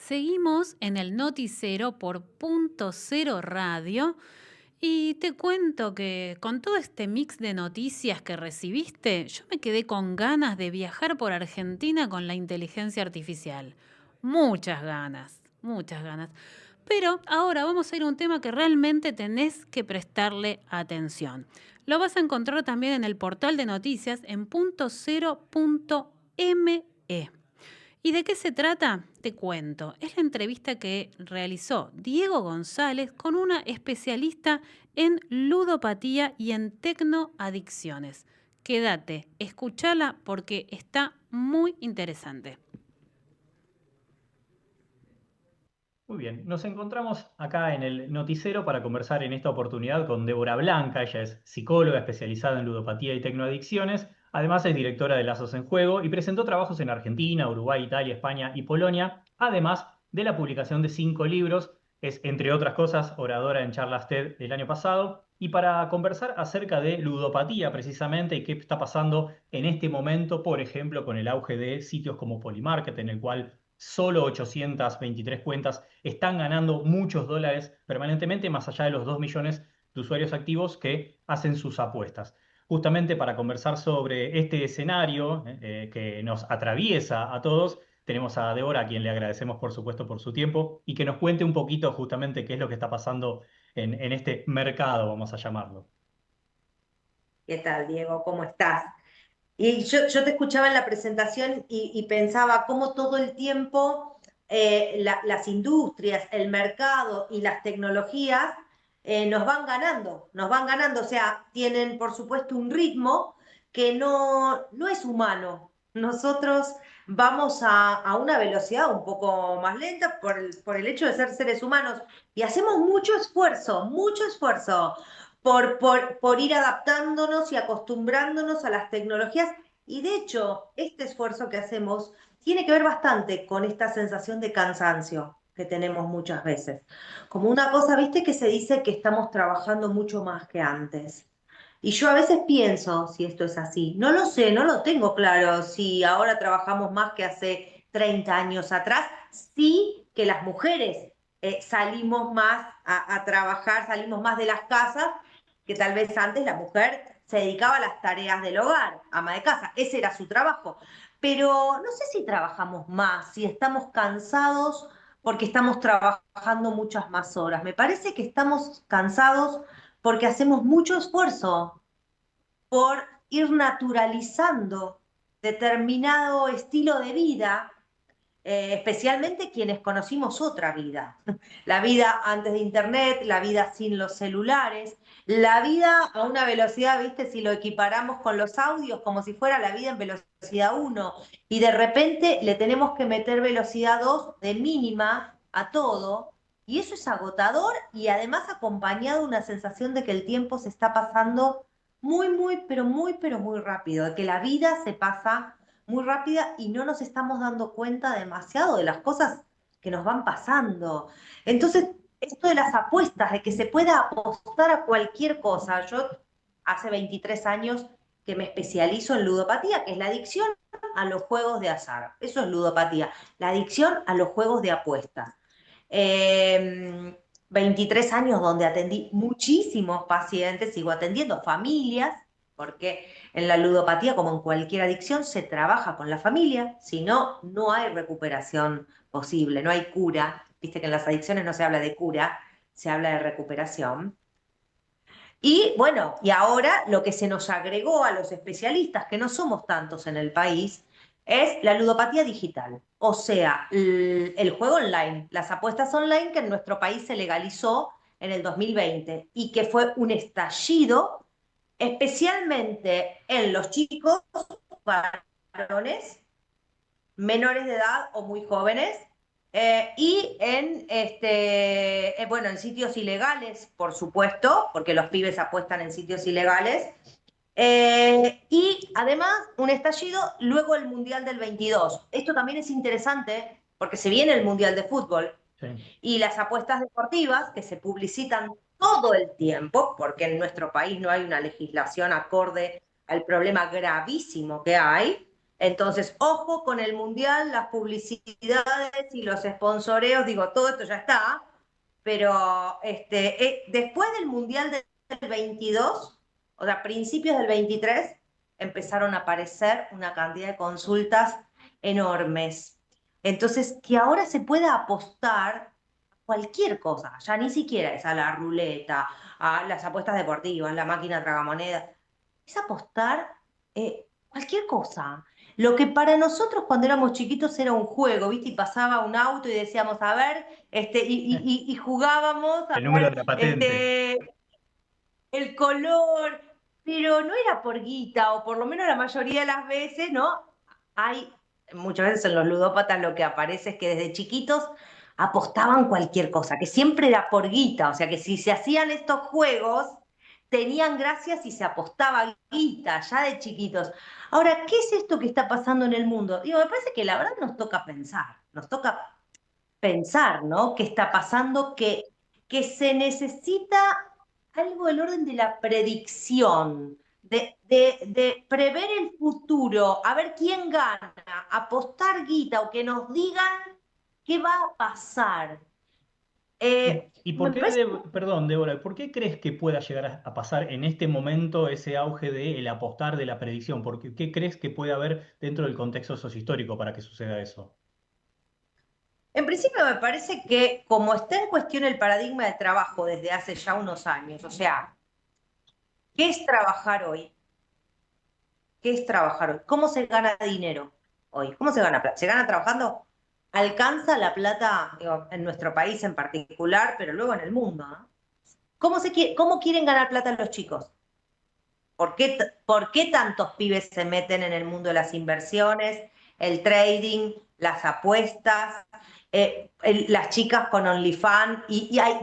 Seguimos en el Noticero por Punto Cero Radio y te cuento que con todo este mix de noticias que recibiste, yo me quedé con ganas de viajar por Argentina con la inteligencia artificial. Muchas ganas, muchas ganas. Pero ahora vamos a ir a un tema que realmente tenés que prestarle atención. Lo vas a encontrar también en el portal de noticias en puntocero.me. ¿Y de qué se trata? Te cuento. Es la entrevista que realizó Diego González con una especialista en ludopatía y en tecnoadicciones. Quédate, escúchala porque está muy interesante. Muy bien, nos encontramos acá en el Noticero para conversar en esta oportunidad con Débora Blanca. Ella es psicóloga especializada en ludopatía y tecnoadicciones. Además es directora de Lazos en Juego y presentó trabajos en Argentina, Uruguay, Italia, España y Polonia, además de la publicación de 5 libros. Es, entre otras cosas, oradora en charlas TED el año pasado. Y para conversar acerca de ludopatía precisamente y qué está pasando en este momento, por ejemplo, con el auge de sitios como Polymarket, en el cual solo 823 cuentas están ganando muchos dólares permanentemente, más allá de los 2 millones de usuarios activos que hacen sus apuestas. Justamente para conversar sobre este escenario que nos atraviesa a todos, tenemos a Débora, a quien le agradecemos por supuesto por su tiempo y que nos cuente un poquito justamente qué es lo que está pasando en este mercado, vamos a llamarlo. ¿Qué tal, Diego? ¿Cómo estás? Y yo te escuchaba en la presentación y pensaba cómo todo el tiempo las industrias, el mercado y las tecnologías nos van ganando, o sea, tienen por supuesto un ritmo que no es humano. Nosotros vamos a una velocidad un poco más lenta por el hecho de ser seres humanos y hacemos mucho esfuerzo por ir adaptándonos y acostumbrándonos a las tecnologías. Y de hecho, este esfuerzo que hacemos tiene que ver bastante con esta sensación de cansancio que tenemos muchas veces. Como una cosa, viste, que se dice que estamos trabajando mucho más que antes. Y yo a veces pienso si esto es así. No lo sé, no lo tengo claro si ahora trabajamos más que hace 30 años atrás. Sí que las mujeres salimos más a trabajar, salimos más de las casas, que tal vez antes la mujer se dedicaba a las tareas del hogar, ama de casa, ese era su trabajo. Pero no sé si trabajamos más, si estamos cansados porque estamos trabajando muchas más horas. Me parece que estamos cansados porque hacemos mucho esfuerzo por ir naturalizando determinado estilo de vida, especialmente quienes conocimos otra vida. La vida antes de Internet, la vida sin los celulares, la vida a una velocidad, viste, si lo equiparamos con los audios, como si fuera la vida en velocidad uno, y de repente le tenemos que meter velocidad 2 de mínima a todo, y eso es agotador y además acompañado de una sensación de que el tiempo se está pasando pero muy rápido, de que la vida se pasa muy rápida y no nos estamos dando cuenta demasiado de las cosas que nos van pasando. Entonces, esto de las apuestas, de que se pueda apostar a cualquier cosa. Yo hace 23 años que me especializo en ludopatía, que es la adicción a los juegos de azar. Eso es ludopatía, la adicción a los juegos de apuestas. 23 años donde atendí muchísimos pacientes, sigo atendiendo familias, porque en la ludopatía, como en cualquier adicción, se trabaja con la familia, si no, no hay recuperación posible, no hay cura. Viste que en las adicciones no se habla de cura, se habla de recuperación. Y bueno, y ahora lo que se nos agregó a los especialistas, que no somos tantos en el país, es la ludopatía digital, o sea, el juego online, las apuestas online que en nuestro país se legalizó en el 2020 y que fue un estallido, especialmente en los chicos varones menores de edad o muy jóvenes, y bueno, en sitios ilegales, por supuesto, porque los pibes apuestan en sitios ilegales. Y además, un estallido luego el Mundial del 22. Esto también es interesante porque se viene el Mundial de Fútbol Sí. y las apuestas deportivas que se publicitan todo el tiempo, porque en nuestro país no hay una legislación acorde al problema gravísimo que hay. Entonces, ojo con el Mundial, las publicidades y los sponsoreos, digo, todo esto ya está, pero después del Mundial del 22, o sea, principios del 23, empezaron a aparecer una cantidad de consultas enormes. Entonces, que ahora se pueda apostar cualquier cosa, ya ni siquiera es a la ruleta, a las apuestas deportivas, la máquina tragamonedas, es apostar cualquier cosa. Lo que para nosotros cuando éramos chiquitos era un juego, ¿viste? Y pasaba un auto y decíamos, a ver, y jugábamos a El número de ver la patente. el color, pero no era por guita, o por lo menos la mayoría de las veces, ¿no? Hay, muchas veces en los ludópatas lo que aparece es que desde chiquitos apostaban cualquier cosa, que siempre era por guita, o sea que si se hacían estos juegos, tenían gracia si se apostaba guita, ya de chiquitos. Ahora, ¿qué es esto que está pasando en el mundo? Digo, me parece que la verdad nos toca pensar, ¿no? ¿Qué está pasando? Que se necesita algo del orden de la predicción, de prever el futuro, a ver quién gana, apostar guita o que nos digan qué va a pasar. ¿Y por Me qué, parece perdón, Débora, por qué crees que pueda llegar a pasar en este momento ese auge del apostar, de la predicción? ¿Qué crees que puede haber dentro del contexto sociohistórico para que suceda eso? En principio me parece que como está en cuestión el paradigma del trabajo desde hace ya unos años, o sea, ¿qué es trabajar hoy? ¿Qué es trabajar hoy? ¿Cómo se gana dinero hoy? ¿Cómo se gana plata? ¿Se gana trabajando? ¿Alcanza la plata, digo, en nuestro país en particular, pero luego en el mundo, ¿no? ¿Cómo quieren ganar plata los chicos? ¿Por qué tantos pibes se meten en el mundo de las inversiones, el trading, las apuestas, las chicas con OnlyFans?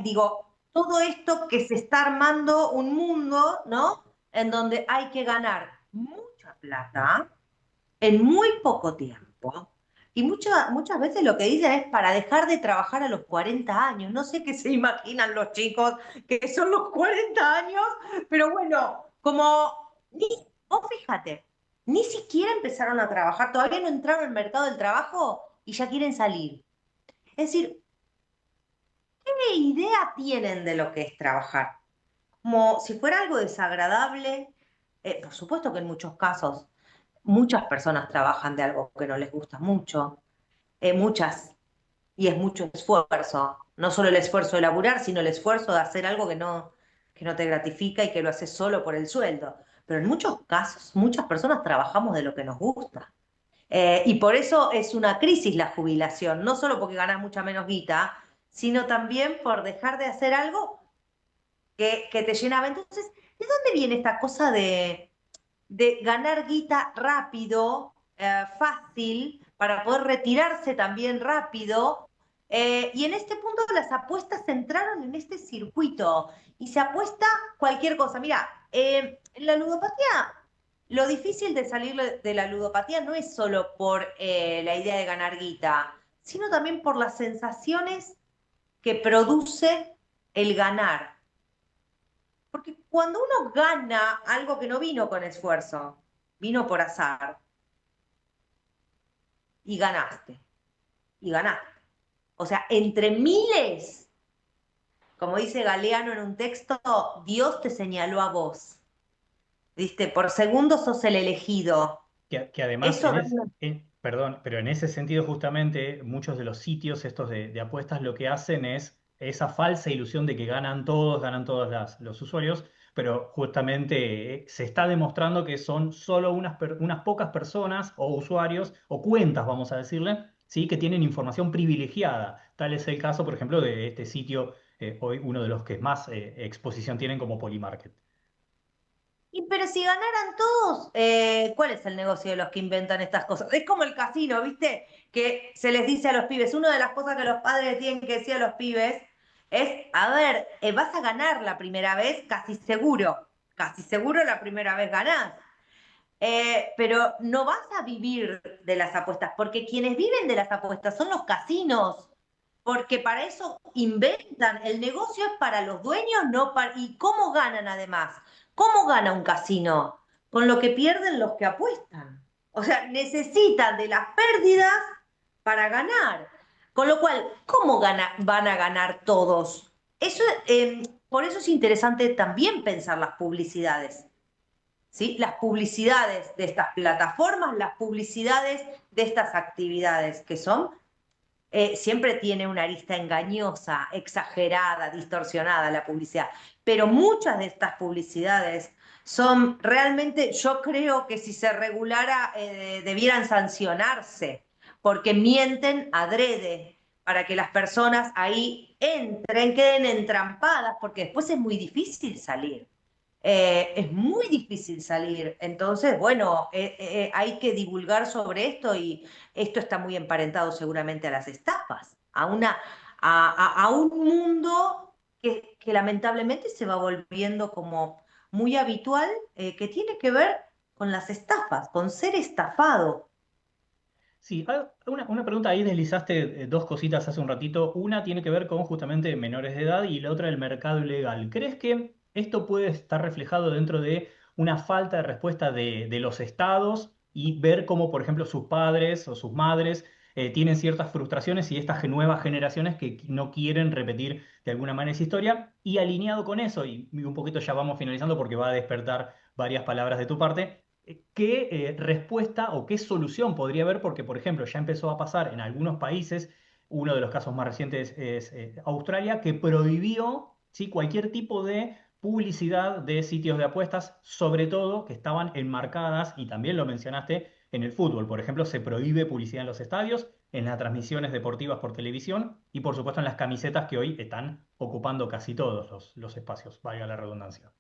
Digo, todo esto que se está armando un mundo, ¿no? En donde hay que ganar mucha plata en muy poco tiempo. Y muchas veces lo que dicen es para dejar de trabajar a los 40 años. No sé qué se imaginan los chicos que son los 40 años, pero bueno, vos fíjate, ni siquiera empezaron a trabajar, todavía no entraron al mercado del trabajo y ya quieren salir. Es decir, ¿qué idea tienen de lo que es trabajar? Como si fuera algo desagradable. Por supuesto que en muchos casos muchas personas trabajan de algo que no les gusta mucho, muchas, y es mucho esfuerzo, no solo el esfuerzo de laburar, sino el esfuerzo de hacer algo que no te gratifica y que lo haces solo por el sueldo. Pero en muchos casos, muchas personas trabajamos de lo que nos gusta. Y por eso es una crisis la jubilación, no solo porque ganas mucha menos guita, sino también por dejar de hacer algo que te llenaba. Entonces, ¿de dónde viene esta cosa de ganar guita rápido, fácil, para poder retirarse también rápido? Y en este punto las apuestas entraron en este circuito y se apuesta cualquier cosa. Mira, en la ludopatía, lo difícil de salir de la ludopatía no es solo por la idea de ganar guita, sino también por las sensaciones que produce el ganar. Porque cuando uno gana algo que no vino con esfuerzo, vino por azar, y ganaste, y ganaste. O sea, entre miles, como dice Galeano en un texto, Dios te señaló a vos. ¿Viste? Por segundo sos el elegido. Que además, Eso perdón, pero en ese sentido justamente muchos de los sitios estos de apuestas lo que hacen es esa falsa ilusión de que ganan todos los usuarios, pero justamente se está demostrando que son solo unas pocas personas o usuarios o cuentas, vamos a decirle, ¿sí? Que tienen información privilegiada. Tal es el caso, por ejemplo, de este sitio, hoy uno de los que más exposición tienen como Polymarket. Pero si ganaran todos, ¿cuál es el negocio de los que inventan estas cosas? Es como el casino, ¿viste? Que se les dice a los pibes, una de las cosas que los padres tienen que decir a los pibes es, a ver, vas a ganar la primera vez, casi seguro la primera vez ganás. Pero no vas a vivir de las apuestas, porque quienes viven de las apuestas son los casinos, porque para eso inventan, el negocio es para los dueños, no para... ¿Y cómo ganan además? ¿Cómo gana un casino? Con lo que pierden los que apuestan. O sea, necesitan de las pérdidas para ganar. Con lo cual, ¿cómo van a ganar todos? Eso, por eso es interesante también pensar las publicidades. ¿Sí? Las publicidades de estas plataformas, las publicidades de estas actividades, que son, siempre tiene una arista engañosa, exagerada, distorsionada la publicidad, pero muchas de estas publicidades son realmente, yo creo que si se regulara, debieran sancionarse, porque mienten adrede para que las personas ahí entren, queden entrampadas, porque después es muy difícil salir. Es muy difícil salir. Entonces, bueno, hay que divulgar sobre esto y esto está muy emparentado seguramente a las estafas, a un mundo que lamentablemente se va volviendo como muy habitual, que tiene que ver con las estafas, con ser estafado. Sí, una pregunta ahí deslizaste dos cositas hace un ratito. Una tiene que ver con justamente menores de edad y la otra el mercado ilegal. ¿Crees que esto puede estar reflejado dentro de una falta de respuesta de los estados y ver cómo, por ejemplo, sus padres o sus madres tienen ciertas frustraciones y estas nuevas generaciones que no quieren repetir de alguna manera esa historia? Y alineado con eso, y un poquito ya vamos finalizando porque va a despertar varias palabras de tu parte. ¿Qué respuesta o qué solución podría haber? Porque, por ejemplo, ya empezó a pasar en algunos países, uno de los casos más recientes es Australia, que prohibió, ¿sí?, cualquier tipo de publicidad de sitios de apuestas, sobre todo que estaban enmarcadas, y también lo mencionaste, en el fútbol. Por ejemplo, se prohíbe publicidad en los estadios, en las transmisiones deportivas por televisión y, por supuesto, en las camisetas que hoy están ocupando casi todos los espacios, valga la redundancia.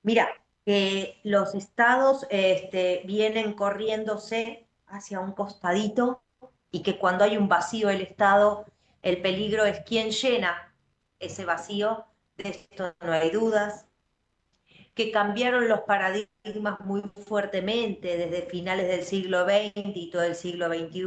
Mira, los estados, vienen corriéndose hacia un costadito y que cuando hay un vacío del estado, el peligro es quién llena ese vacío. De esto no hay dudas. Que cambiaron los paradigmas muy fuertemente desde finales del siglo XX y todo el siglo XXI,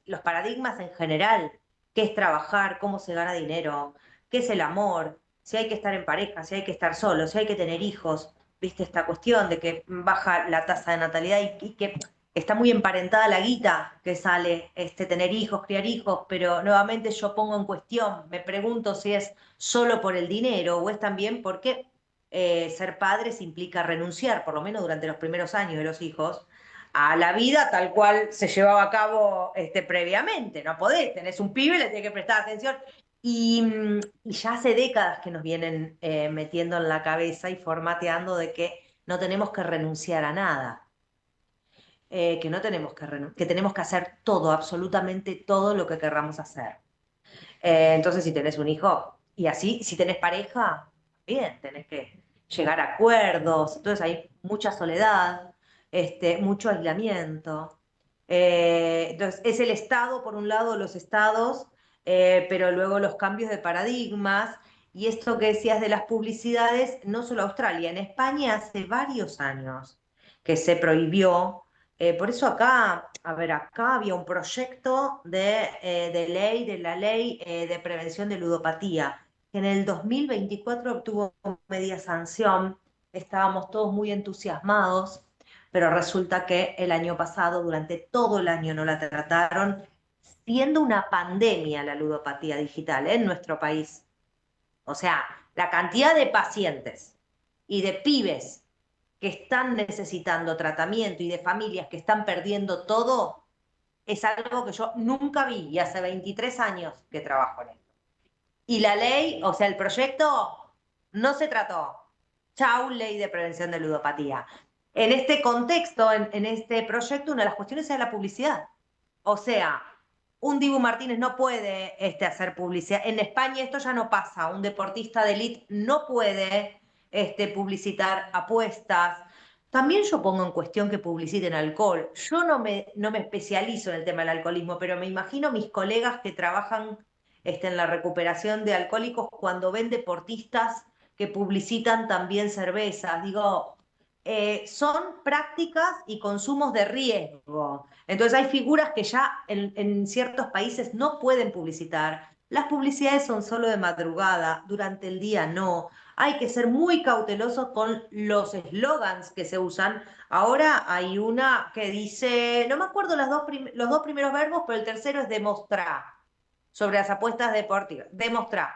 los paradigmas en general, qué es trabajar, cómo se gana dinero, qué es el amor, si hay que estar en pareja, si hay que estar solo, si hay que tener hijos, viste esta cuestión de que baja la tasa de natalidad y que está muy emparentada la guita que sale, tener hijos, criar hijos, pero nuevamente yo pongo en cuestión, me pregunto si es solo por el dinero o es también porque ser padres implica renunciar, por lo menos durante los primeros años de los hijos, a la vida tal cual se llevaba a cabo, previamente. No podés, tenés un pibe, le tenés que prestar atención. Y ya hace décadas que nos vienen, metiendo en la cabeza y formateando de que no tenemos que renunciar a nada, que no tenemos que tenemos que hacer todo, absolutamente todo lo que querramos hacer. Entonces, si tenés un hijo, y así, si tenés pareja, bien, tenés que llegar a acuerdos, entonces hay mucha soledad, mucho aislamiento. Entonces, es el Estado, por un lado, los estados, pero luego los cambios de paradigmas, y esto que decías de las publicidades, no solo Australia, en España hace varios años que se prohibió. Por eso acá, a ver, acá había un proyecto de ley, de la ley, de prevención de ludopatía, que en el 2024 obtuvo media sanción. Estábamos todos muy entusiasmados, pero resulta que el año pasado, durante todo el año, no la trataron, siendo una pandemia la ludopatía digital en nuestro país. O sea, la cantidad de pacientes y de pibes que están necesitando tratamiento y de familias que están perdiendo todo, es algo que yo nunca vi y hace 23 años que trabajo en esto. Y la ley, o sea, el proyecto no se trató. Chau, ley de prevención de ludopatía. En este contexto, en este proyecto, una de las cuestiones es la publicidad. O sea, un Dibu Martínez no puede, hacer publicidad. En España esto ya no pasa. Un deportista de élite no puede, publicitar apuestas. También yo pongo en cuestión que publiciten alcohol. Yo no me especializo en el tema del alcoholismo, pero me imagino mis colegas que trabajan, en la recuperación de alcohólicos cuando ven deportistas que publicitan también cervezas. Digo, son prácticas y consumos de riesgo. Entonces hay figuras que ya en ciertos países no pueden publicitar. Las publicidades son solo de madrugada, durante el día no. hay que ser muy cautelosos con los eslogans que se usan. Ahora hay una que dice, no me acuerdo los dos primeros verbos, pero el tercero es demostrar, sobre las apuestas deportivas. Demostrar.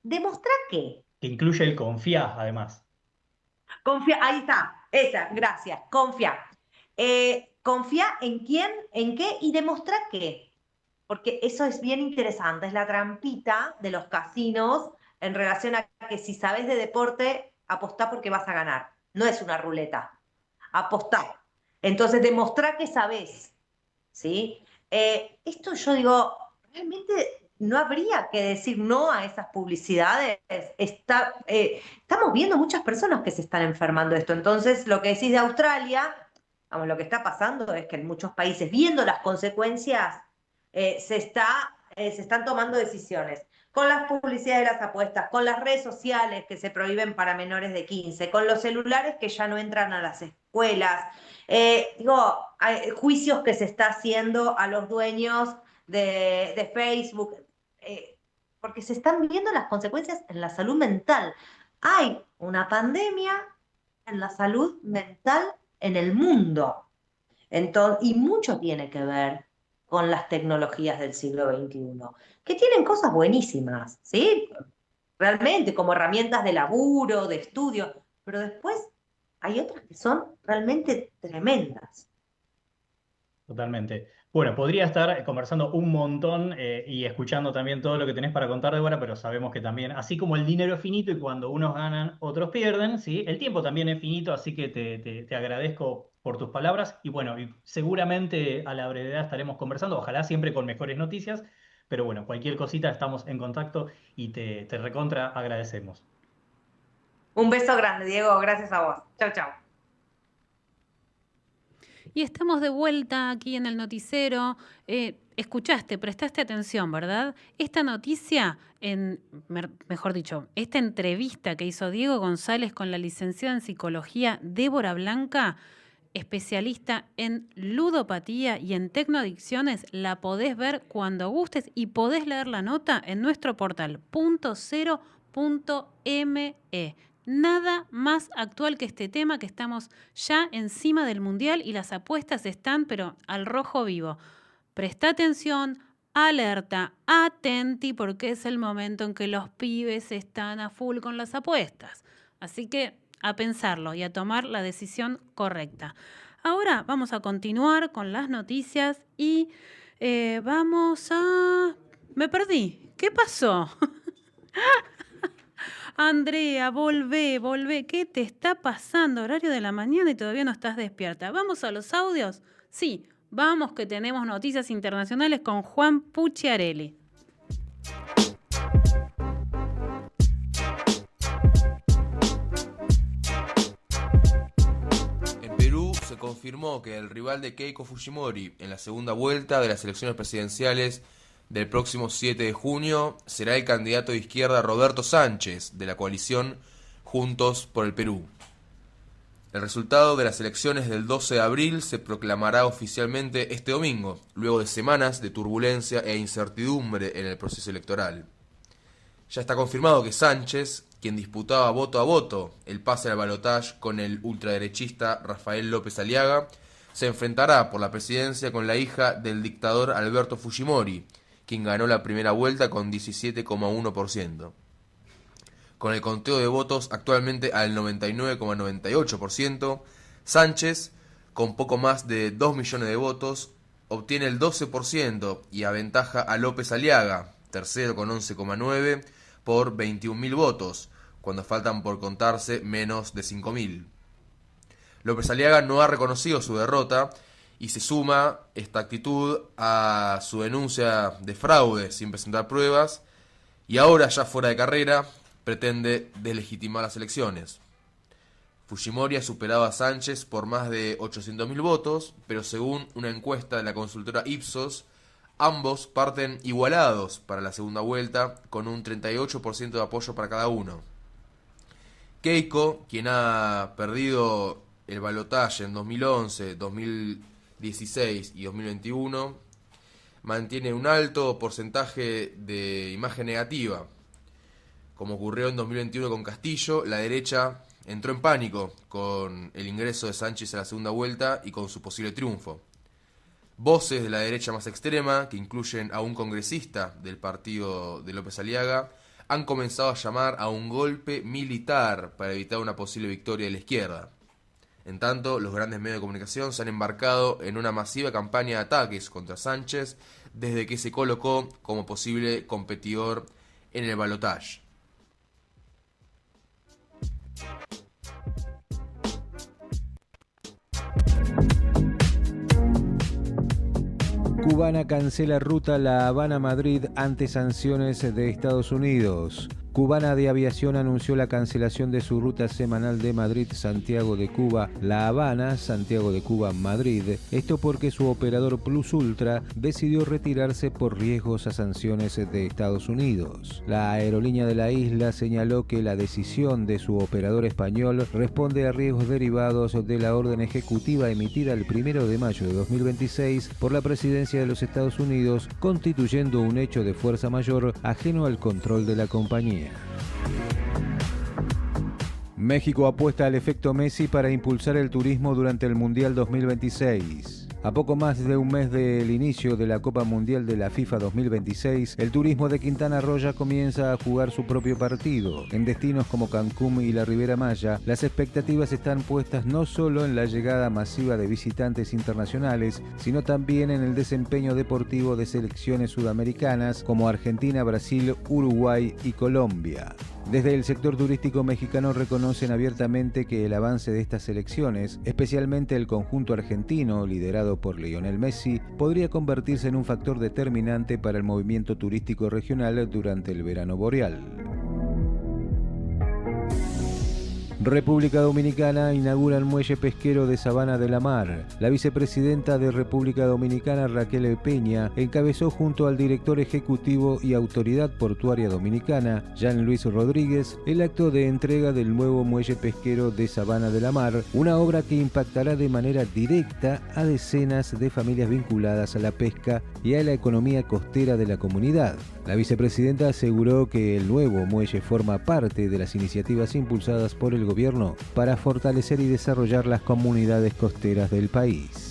¿Demostrar qué? Que incluye el confía, además. Confía, ahí está, esa, gracias, confía. Confía en quién, en qué y demostrar qué. Porque eso es bien interesante, es la trampita de los casinos en relación a que si sabes de deporte, apostá porque vas a ganar. No es una ruleta, apostá. Entonces, demostrar que sabés, ¿sí? Esto yo digo, realmente no habría que decir no a esas publicidades. Estamos viendo muchas personas que se están enfermando de esto. Entonces, lo que decís de Australia, vamos, lo que está pasando es que en muchos países, viendo las consecuencias, se están tomando decisiones. Con las publicidades de las apuestas, con las redes sociales que se prohíben para menores de 15, con los celulares que ya no entran a las escuelas, hay juicios que se está haciendo a los dueños de Facebook, porque se están viendo las consecuencias en la salud mental. Hay una pandemia en la salud mental en el mundo. Entonces, y mucho tiene que ver con las tecnologías del siglo XXI, que tienen cosas buenísimas, ¿sí? Realmente, como herramientas de laburo, de estudio, pero después hay otras que son realmente tremendas. Totalmente. Bueno, podría estar conversando un montón y escuchando también todo lo que tenés para contar, Débora, pero sabemos que también, así como el dinero es finito y cuando unos ganan, otros pierden, ¿sí? El tiempo también es finito, así que te agradezco por tus palabras y bueno, y seguramente a la brevedad estaremos conversando, ojalá siempre con mejores noticias, pero bueno, cualquier cosita estamos en contacto y te recontra agradecemos. Un beso grande, Diego, gracias a vos. Chau, chau. Y estamos de vuelta aquí en el noticiero. Escuchaste, prestaste atención, ¿verdad? Esta noticia, mejor dicho, esta entrevista que hizo Diego González con la licenciada en psicología Débora Blanca, especialista en ludopatía y en tecnoadicciones, la podés ver cuando gustes y podés leer la nota en nuestro portal .0.me. Nada más actual que este tema, que estamos ya encima del Mundial y las apuestas están, pero al rojo vivo. Presta atención, alerta, atenti, porque es el momento en que los pibes están a full con las apuestas. Así que a pensarlo y a tomar la decisión correcta. Ahora vamos a continuar con las noticias y vamos a... Me perdí. ¿Qué pasó? Andrea, volvé. ¿Qué te está pasando? Horario de la mañana y todavía no estás despierta. ¿Vamos a los audios? Sí, vamos que tenemos noticias internacionales con Juan Pucciarelli. En Perú se confirmó que el rival de Keiko Fujimori en la segunda vuelta de las elecciones presidenciales del próximo 7 de junio será el candidato de izquierda Roberto Sánchez, de la coalición Juntos por el Perú. El resultado de las elecciones del 12 de abril se proclamará oficialmente este domingo, luego de semanas de turbulencia e incertidumbre en el proceso electoral. Ya está confirmado que Sánchez, quien disputaba voto a voto el pase al balotaje con el ultraderechista Rafael López Aliaga, se enfrentará por la presidencia con la hija del dictador Alberto Fujimori, quien ganó la primera vuelta con 17,1%. Con el conteo de votos actualmente al 99,98%, Sánchez, con poco más de 2 millones de votos, obtiene el 12% y aventaja a López Aliaga, tercero con 11,9%, por 21.000 votos, cuando faltan por contarse menos de 5.000. López Aliaga no ha reconocido su derrota y se suma esta actitud a su denuncia de fraude sin presentar pruebas y ahora, ya fuera de carrera, pretende deslegitimar las elecciones. Fujimori ha superado a Sánchez por más de 800.000 votos, pero según una encuesta de la consultora Ipsos, ambos parten igualados para la segunda vuelta, con un 38% de apoyo para cada uno. Keiko, quien ha perdido el balotaje en 2011, 2016 y 2021, mantiene un alto porcentaje de imagen negativa. Como ocurrió en 2021 con Castillo, la derecha entró en pánico con el ingreso de Sánchez a la segunda vuelta y con su posible triunfo. Voces de la derecha más extrema, que incluyen a un congresista del partido de López Aliaga, han comenzado a llamar a un golpe militar para evitar una posible victoria de la izquierda. En tanto, los grandes medios de comunicación se han embarcado en una masiva campaña de ataques contra Sánchez desde que se colocó como posible competidor en el balotaje. Cubana cancela ruta La Habana-Madrid ante sanciones de Estados Unidos. Cubana de Aviación anunció la cancelación de su ruta semanal de Madrid-Santiago de Cuba, La Habana, Santiago de Cuba, Madrid. Esto porque su operador Plus Ultra decidió retirarse por riesgos a sanciones de Estados Unidos. La aerolínea de la isla señaló que la decisión de su operador español responde a riesgos derivados de la orden ejecutiva emitida el 1 de mayo de 2026 por la presidencia de los Estados Unidos, constituyendo un hecho de fuerza mayor ajeno al control de la compañía. México apuesta al efecto Messi para impulsar el turismo durante el Mundial 2026. A poco más de un mes del inicio de la Copa Mundial de la FIFA 2026, el turismo de Quintana Roo ya comienza a jugar su propio partido. En destinos como Cancún y la Riviera Maya, las expectativas están puestas no solo en la llegada masiva de visitantes internacionales, sino también en el desempeño deportivo de selecciones sudamericanas como Argentina, Brasil, Uruguay y Colombia. Desde el sector turístico mexicano reconocen abiertamente que el avance de estas selecciones, especialmente el conjunto argentino liderado por Lionel Messi, podría convertirse en un factor determinante para el movimiento turístico regional durante el verano boreal. República Dominicana inaugura el muelle pesquero de Sabana de la Mar. La vicepresidenta de República Dominicana, Raquel Peña, encabezó junto al director ejecutivo y autoridad portuaria dominicana, Jean Luis Rodríguez, el acto de entrega del nuevo muelle pesquero de Sabana de la Mar, una obra que impactará de manera directa a decenas de familias vinculadas a la pesca y a la economía costera de la comunidad. La vicepresidenta aseguró que el nuevo muelle forma parte de las iniciativas impulsadas por el gobierno para fortalecer y desarrollar las comunidades costeras del país.